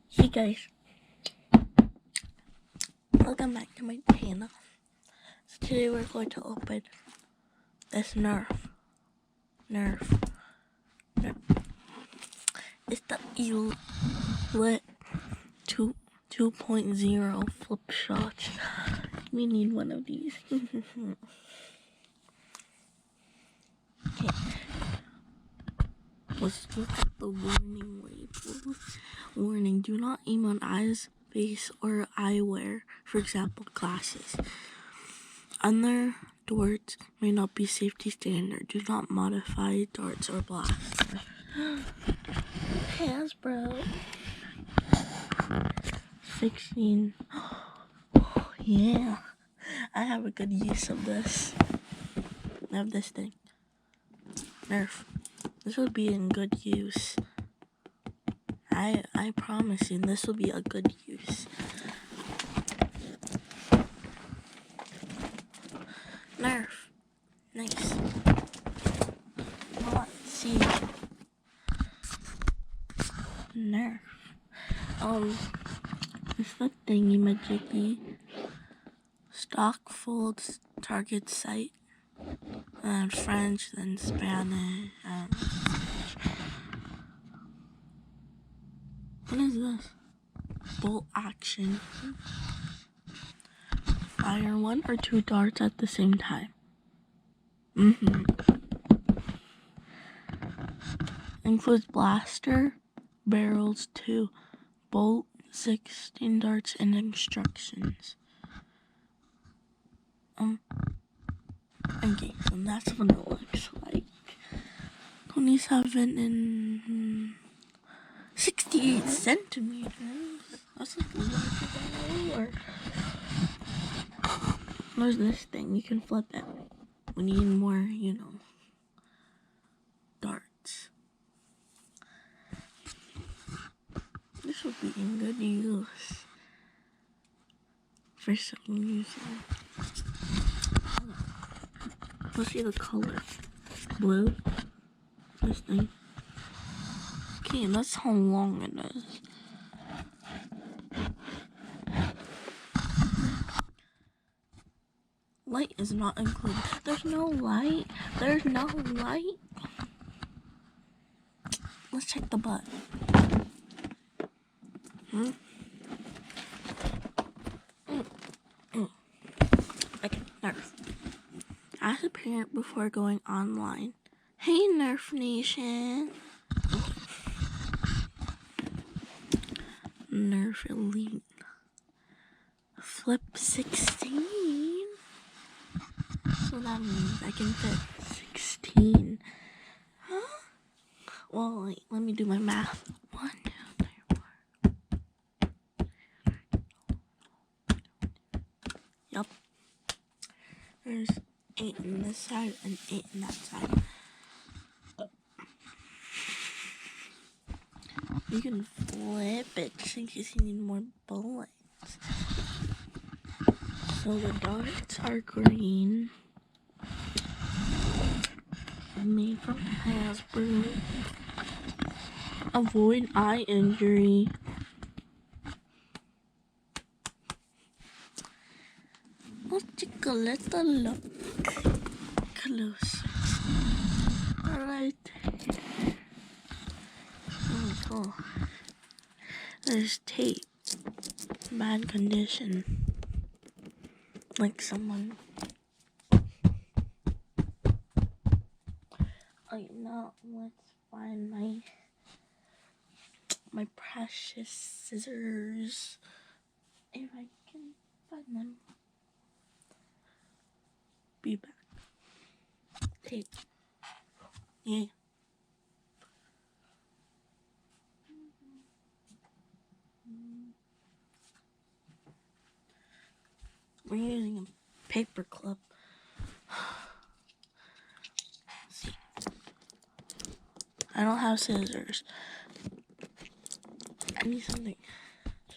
Hey guys, welcome back to my channel. So today we're going to open this Nerf. It's the Elite 2.0 Flipshots. We need one of these. Okay. Let's look at the warning label. Warning, do not aim on eyes, face, or eyewear, for example, glasses. Other darts may not be safety standard. Do not modify darts or blasters. Hasbro. 16. Oh, yeah. I have a good use of this. I have this thing. Nerf. This would be in good use. I promise you, this will be a good use. Nerf. Nice. Let's see. Nerf. It's the thingy majiggy. Stock folds, target sight. And French, then Spanish. What is this? Bolt action. Fire 1 or 2 darts at the same time. Includes blaster, barrels 2, bolt 16 darts, and instructions. Okay, so that's what it looks like. 27 and 68 centimeters. That's like lower. There's this thing, you can flip it. We need more, darts. This would be in good use for some reason. Let's see the color. Blue. This thing. Okay, that's how long it is. Light is not included. There's no light. There's no light. Let's check the butt. Okay, Nerf. Ask a parent before going online. Hey, Nerf Nation. Nerf Elite. Flip-16. So that means I can fit 16. Huh? Well, wait, let me do my math. 1, 2, 3, 4. Yup. There's 8 on this side and 8 on that side. You can flip it just in case you need more bullets. So the darts are green. Made from Hasbro. Avoid eye injury. Let's take a little look closer. Alright. Oh, cool. There's tape. Bad condition. Like someone. Oh, now let's find my precious scissors. If I can find them. Be back. Tape. Yeah. We're using a paper clip. Let's see. I don't have scissors. I need something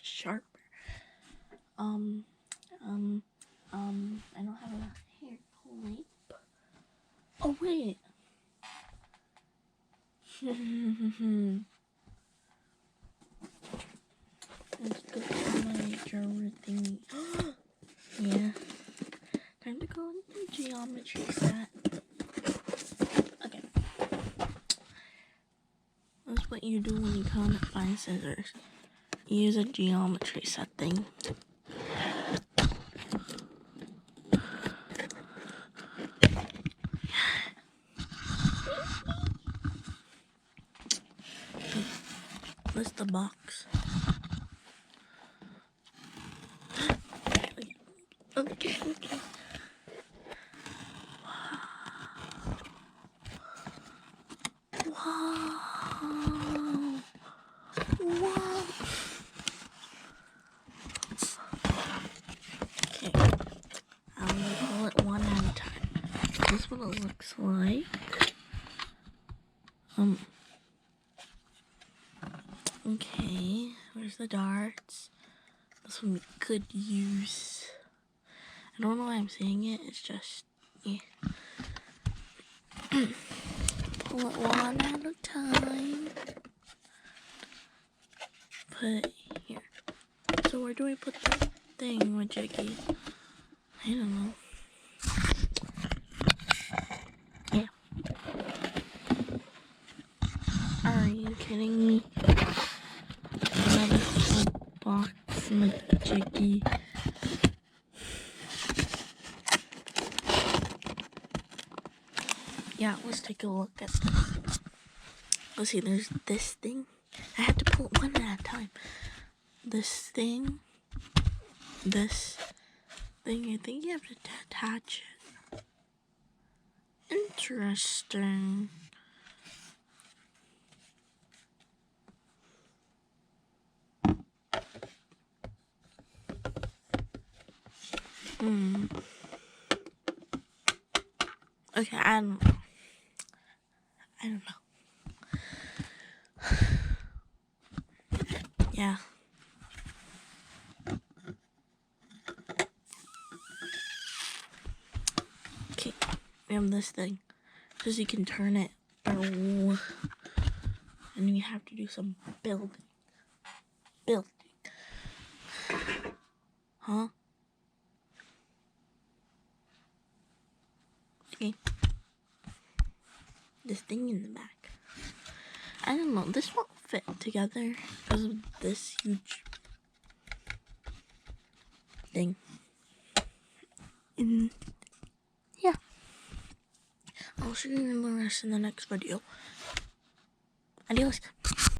sharper. I don't have a hair clip. Oh wait. thingy. Yeah. Time to go into geometry set. Okay. That's what you do when you can't find scissors. You use a geometry set thing. What's the box? Okay. Wow. Wow. Okay. I'm gonna pull it one at a time. This is what it looks like. Okay. Where's the darts? This one we could use. I don't know why I'm saying it. It's just, yeah. Pull it one at a time. Put here. So where do we put the thing with Jiggy? I don't know. Yeah. Are you kidding me? Another whole box with Jiggy. Yeah, let's take a look at this. Let's see, there's this thing. I had to pull it one at a time. This thing. This thing. I think you have to attach it. Interesting. Okay, I don't know. Yeah. Okay, we have this thing. Because you can turn it. Oh. And we have to do some building. Huh? Okay. This thing in the back. I don't know. This won't fit together because of this huge thing. And yeah. I'll show you the rest in the next video. Adios.